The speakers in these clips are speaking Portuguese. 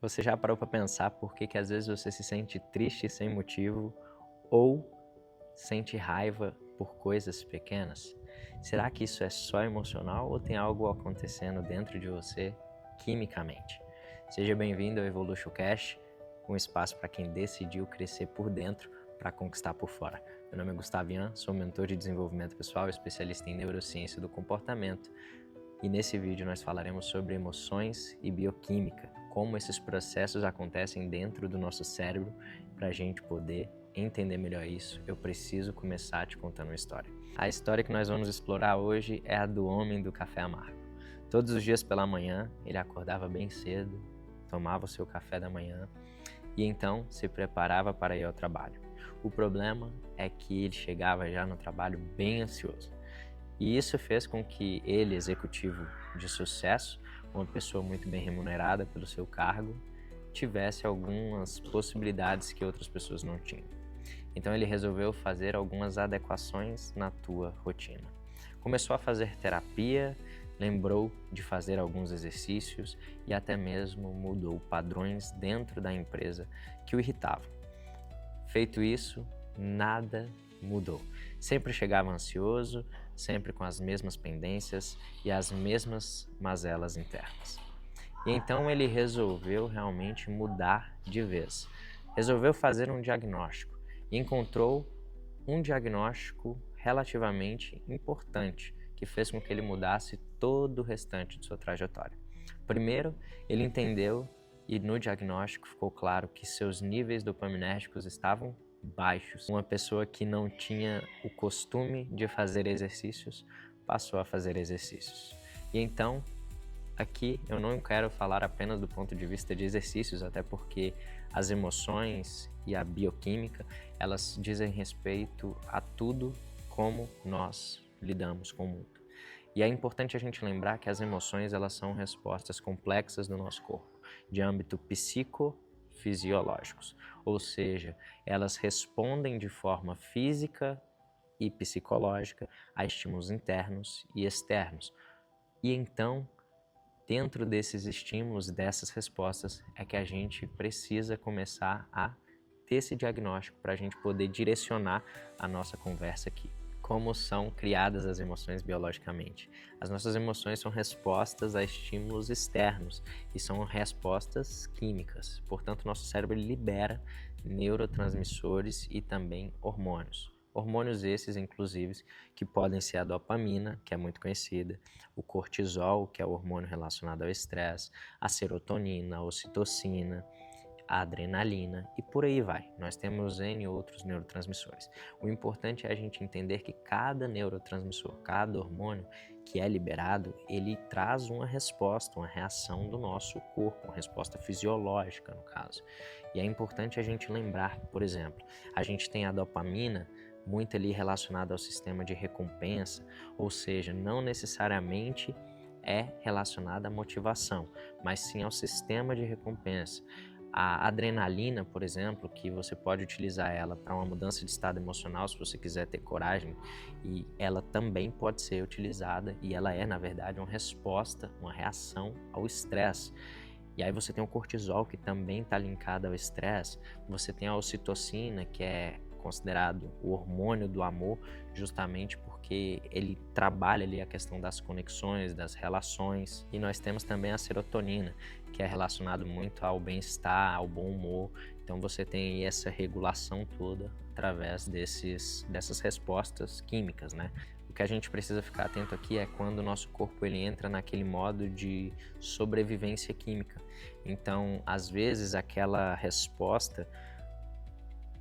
Você já parou para pensar por que às vezes você se sente triste sem motivo ou sente raiva por coisas pequenas? Será que isso é só emocional ou tem algo acontecendo dentro de você quimicamente? Seja bem-vindo ao Evolution Cash, um espaço para quem decidiu crescer por dentro para conquistar por fora. Meu nome é Gustavo Ian, sou mentor de desenvolvimento pessoal, especialista em neurociência do comportamento. E nesse vídeo nós falaremos sobre emoções e bioquímica, como esses processos acontecem dentro do nosso cérebro. Para a gente poder entender melhor isso, eu preciso começar te contando uma história. A história que nós vamos explorar hoje é a do homem do café amargo. Todos os dias pela manhã, ele acordava bem cedo, tomava o seu café da manhã e então se preparava para ir ao trabalho. O problema é que ele chegava já no trabalho bem ansioso. E isso fez com que ele, executivo de sucesso, uma pessoa muito bem remunerada pelo seu cargo, tivesse algumas possibilidades que outras pessoas não tinham. Então ele resolveu fazer algumas adequações na tua rotina. Começou a fazer terapia, lembrou de fazer alguns exercícios e até mesmo mudou padrões dentro da empresa que o irritavam. Feito isso, nada mudou. Sempre chegava ansioso, sempre com as mesmas pendências e as mesmas mazelas internas. E então ele resolveu realmente mudar de vez. Resolveu fazer um diagnóstico e encontrou um diagnóstico relativamente importante que fez com que ele mudasse todo o restante de sua trajetória. Primeiro, ele entendeu e no diagnóstico ficou claro que seus níveis dopaminérgicos estavam baixos. Uma pessoa que não tinha o costume de fazer exercícios passou a fazer exercícios. E então, aqui eu não quero falar apenas do ponto de vista de exercícios, até porque as emoções e a bioquímica, elas dizem respeito a tudo como nós lidamos com o mundo. E é importante a gente lembrar que as emoções, elas são respostas complexas do nosso corpo, de âmbito psicofisiológicos, ou seja, elas respondem de forma física e psicológica a estímulos internos e externos. E então, dentro desses estímulos e dessas respostas, é que a gente precisa começar a ter esse diagnóstico para a gente poder direcionar a nossa conversa aqui. Como são criadas as emoções biologicamente? As nossas emoções são respostas a estímulos externos e são respostas químicas. Portanto, nosso cérebro libera neurotransmissores e também hormônios. Hormônios esses, inclusive, que podem ser a dopamina, que é muito conhecida, o cortisol, que é o hormônio relacionado ao estresse, a serotonina, a ocitocina, a adrenalina e por aí vai. Nós temos N outros neurotransmissores. O importante é a gente entender que cada neurotransmissor, cada hormônio que é liberado, ele traz uma resposta, uma reação do nosso corpo, uma resposta fisiológica no caso. E é importante a gente lembrar, por exemplo, a gente tem a dopamina muito ali relacionada ao sistema de recompensa, ou seja, não necessariamente é relacionada à motivação, mas sim ao sistema de recompensa. A adrenalina, por exemplo, que você pode utilizar ela para uma mudança de estado emocional, se você quiser ter coragem, e ela também pode ser utilizada, e ela é, na verdade, uma resposta, uma reação ao estresse. E aí você tem o cortisol, que também está linkado ao estresse, você tem a ocitocina, que é considerado o hormônio do amor, justamente porque ele trabalha ali a questão das conexões, das relações. E nós temos também a serotonina, que é relacionado muito ao bem-estar, ao bom humor. Então você tem essa regulação toda através dessas respostas químicas, né? O que a gente precisa ficar atento aqui é quando o nosso corpo ele entra naquele modo de sobrevivência química. Então, às vezes, aquela resposta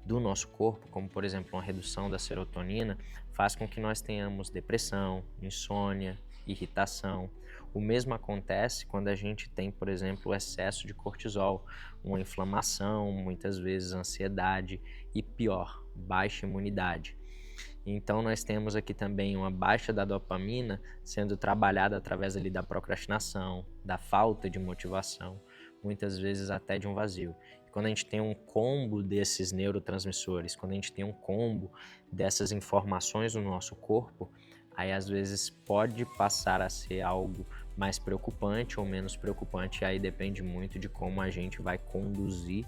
do nosso corpo, como por exemplo uma redução da serotonina, faz com que nós tenhamos depressão, insônia, irritação. O mesmo acontece quando a gente tem, por exemplo, o excesso de cortisol, uma inflamação, muitas vezes ansiedade e pior, baixa imunidade. Então nós temos aqui também uma baixa da dopamina sendo trabalhada através ali da procrastinação, da falta de motivação, muitas vezes até de um vazio. E quando a gente tem um combo desses neurotransmissores, quando a gente tem um combo dessas informações no nosso corpo, aí às vezes pode passar a ser algo mais preocupante ou menos preocupante, e aí depende muito de como a gente vai conduzir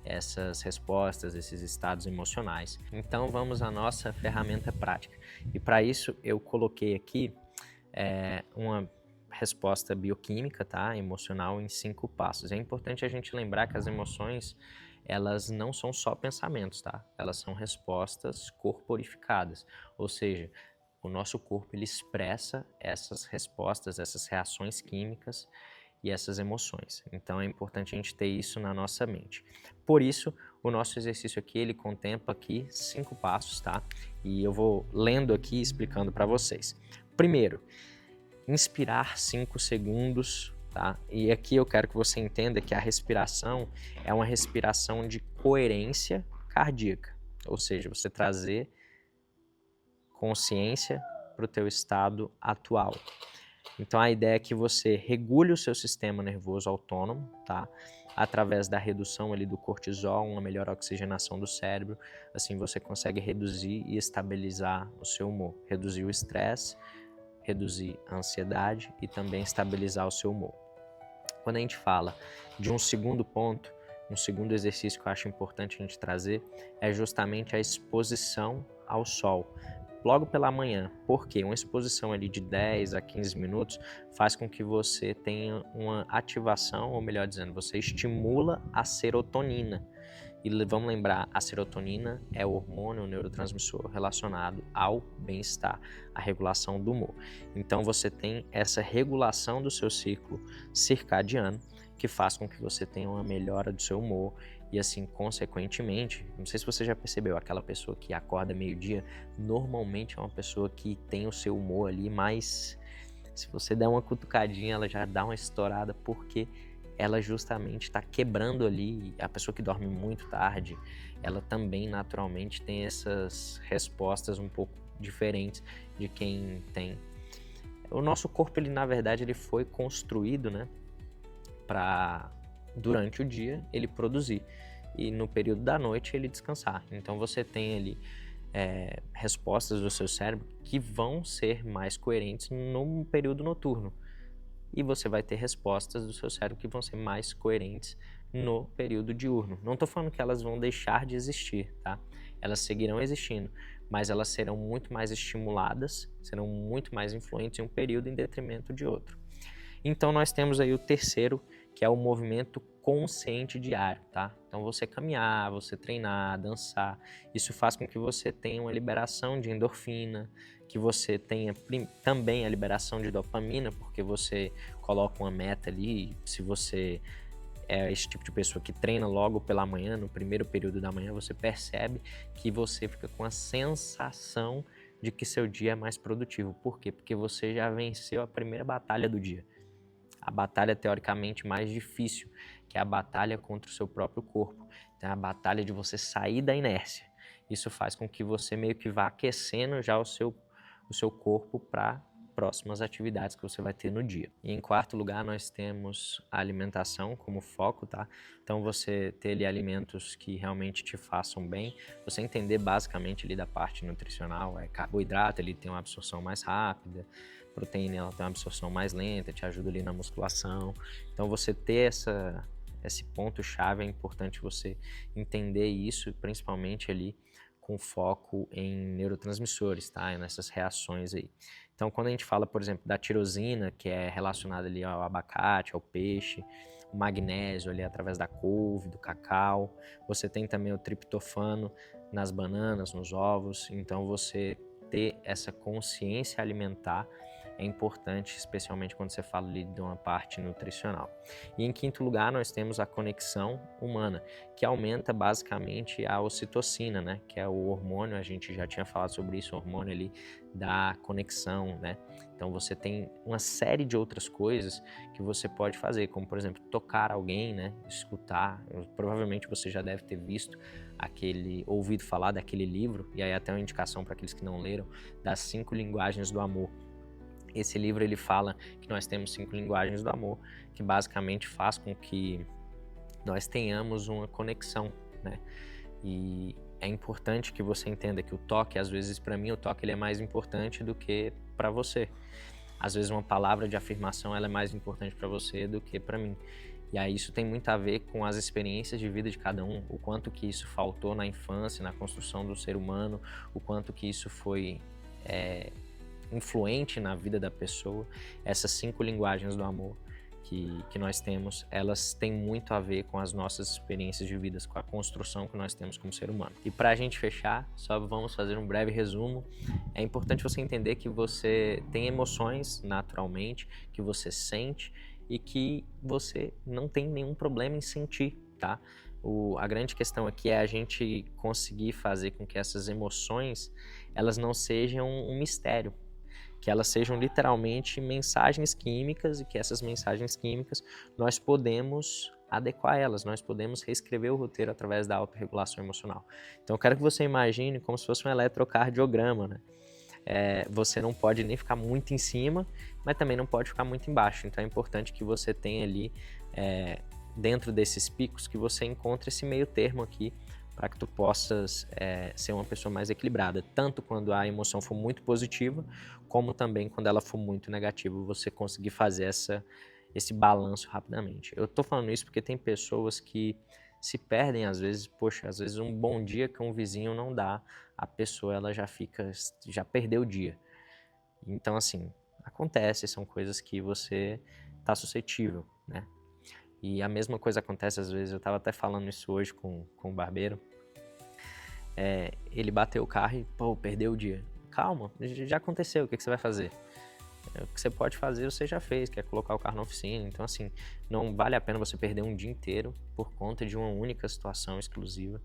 essas respostas, esses estados emocionais. Então vamos à nossa ferramenta prática. E para isso eu coloquei aqui uma resposta bioquímica, tá? Emocional em 5 passos. É importante a gente lembrar que as emoções, elas não são só pensamentos, tá? Elas são respostas corporificadas, ou seja, o nosso corpo ele expressa essas respostas, essas reações químicas e essas emoções. Então é importante a gente ter isso na nossa mente. Por isso, o nosso exercício aqui, ele contempla aqui 5 passos, tá? E eu vou lendo aqui e explicando para vocês. Primeiro, inspirar 5 segundos, tá? E aqui eu quero que você entenda que a respiração é uma respiração de coerência cardíaca, ou seja, você trazer consciência para o teu estado atual. Então a ideia é que você regule o seu sistema nervoso autônomo, tá? Através da redução ali do cortisol, uma melhor oxigenação do cérebro, assim você consegue reduzir e estabilizar o seu humor, reduzir o estresse, reduzir a ansiedade e também estabilizar o seu humor. Quando a gente fala de um segundo ponto, um segundo exercício que eu acho importante a gente trazer é justamente a exposição ao sol. Logo pela manhã, porque uma exposição ali de 10 a 15 minutos faz com que você tenha uma ativação, ou melhor dizendo, você estimula a serotonina. E vamos lembrar, a serotonina é o hormônio, o neurotransmissor relacionado ao bem-estar, à regulação do humor. Então você tem essa regulação do seu ciclo circadiano, que faz com que você tenha uma melhora do seu humor e assim, consequentemente, não sei se você já percebeu, aquela pessoa que acorda meio-dia, normalmente é uma pessoa que tem o seu humor ali, mas se você der uma cutucadinha, ela já dá uma estourada, porque ela justamente está quebrando ali. A pessoa que dorme muito tarde, ela também naturalmente tem essas respostas um pouco diferentes de quem tem. O nosso corpo, ele na verdade, ele foi construído, né, para durante o dia ele produzir e no período da noite ele descansar. Então você tem ali respostas do seu cérebro que vão ser mais coerentes no período noturno. E você vai ter respostas do seu cérebro que vão ser mais coerentes no período diurno. Não estou falando que elas vão deixar de existir, tá? Elas seguirão existindo, mas elas serão muito mais estimuladas, serão muito mais influentes em um período em detrimento de outro. Então nós temos aí o terceiro, que é o movimento consciente diário, tá? Então você caminhar, você treinar, dançar, isso faz com que você tenha uma liberação de endorfina, que você tenha também a liberação de dopamina, porque você coloca uma meta ali. Se você é esse tipo de pessoa que treina logo pela manhã, no primeiro período da manhã, você percebe que você fica com a sensação de que seu dia é mais produtivo. Por quê? Porque você já venceu a primeira batalha do dia. A batalha teoricamente mais difícil, que é a batalha contra o seu próprio corpo. Então é a batalha de você sair da inércia. Isso faz com que você meio que vá aquecendo já o seu corpo para próximas atividades que você vai ter no dia. E em quarto lugar, nós temos a alimentação como foco, tá? Então você ter ali alimentos que realmente te façam bem, você entender basicamente ali da parte nutricional, carboidrato, ele tem uma absorção mais rápida, proteína ela tem uma absorção mais lenta, te ajuda ali na musculação. Então você ter esse ponto-chave, é importante você entender isso, principalmente ali com foco em neurotransmissores, tá? Nessas reações aí. Então, quando a gente fala, por exemplo, da tirosina, que é relacionada ali ao abacate, ao peixe, o magnésio ali através da couve, do cacau, você tem também o triptofano nas bananas, nos ovos. Então, você ter essa consciência alimentar é importante, especialmente quando você fala ali de uma parte nutricional. E em quinto lugar, nós temos a conexão humana, que aumenta basicamente a ocitocina, né? Que é o hormônio, a gente já tinha falado sobre isso, o hormônio ali da conexão, né? Então você tem uma série de outras coisas que você pode fazer, como por exemplo, tocar alguém, né? Escutar. Provavelmente você já deve ter visto ouvido falar daquele livro, e aí até uma indicação para aqueles que não leram, das 5 linguagens do amor. Esse livro ele fala que nós temos 5 linguagens do amor, que basicamente faz com que nós tenhamos uma conexão, né? E é importante que você entenda que o toque, às vezes para mim o toque ele é mais importante do que para você. Às vezes uma palavra de afirmação ela é mais importante para você do que para mim. E aí isso tem muito a ver com as experiências de vida de cada um, o quanto que isso faltou na infância, na construção do ser humano, o quanto que isso foi influente na vida da pessoa. Essas 5 linguagens do amor que nós temos, elas têm muito a ver com as nossas experiências de vida, com a construção que nós temos como ser humano. E para a gente fechar, só vamos fazer um breve resumo. É importante você entender que você tem emoções naturalmente, que você sente e que você não tem nenhum problema em sentir, tá? A grande questão aqui é a gente conseguir fazer com que essas emoções, elas não sejam um mistério, que elas sejam literalmente mensagens químicas e que essas mensagens químicas nós podemos adequar elas, nós podemos reescrever o roteiro através da autorregulação emocional. Então eu quero que você imagine como se fosse um eletrocardiograma, né? Você não pode nem ficar muito em cima, mas também não pode ficar muito embaixo. Então é importante que você tenha ali, dentro desses picos, que você encontre esse meio termo aqui, para que tu possas ser uma pessoa mais equilibrada, tanto quando a emoção for muito positiva, como também quando ela for muito negativa, você conseguir fazer esse balanço rapidamente. Eu tô falando isso porque tem pessoas que se perdem às vezes, às vezes um bom dia que um vizinho não dá, a pessoa ela já perdeu o dia. Então assim, acontece, são coisas que você tá suscetível, né? E a mesma coisa acontece às vezes, eu estava até falando isso hoje com o barbeiro, ele bateu o carro e, perdeu o dia. Calma, já aconteceu, o que você vai fazer? O que você pode fazer, você já fez, que é colocar o carro na oficina. Então assim, não vale a pena você perder um dia inteiro por conta de uma única situação exclusiva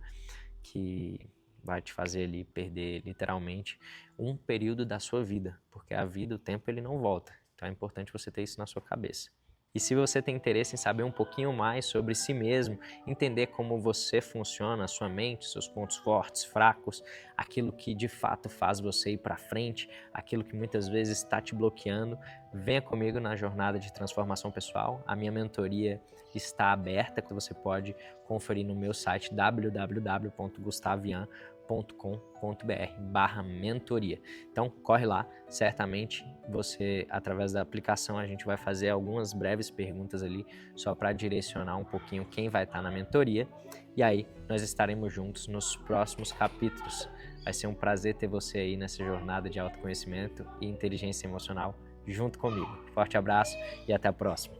que vai te fazer ali perder literalmente um período da sua vida, porque a vida, o tempo, ele não volta. Então é importante você ter isso na sua cabeça. E se você tem interesse em saber um pouquinho mais sobre si mesmo, entender como você funciona, a sua mente, seus pontos fortes, fracos, aquilo que de fato faz você ir para frente, aquilo que muitas vezes está te bloqueando, venha comigo na jornada de transformação pessoal. A minha mentoria está aberta, que você pode conferir no meu site www.gustavian.com.br/mentoria. Então corre lá, certamente você, através da aplicação, a gente vai fazer algumas breves perguntas ali só para direcionar um pouquinho quem vai estar na mentoria, e aí nós estaremos juntos nos próximos capítulos. Vai ser um prazer ter você aí nessa jornada de autoconhecimento e inteligência emocional junto comigo. Forte abraço e até a próxima.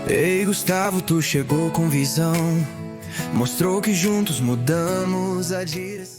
Ei, Gustavo, tu chegou com visão, mostrou que juntos mudamos a direção.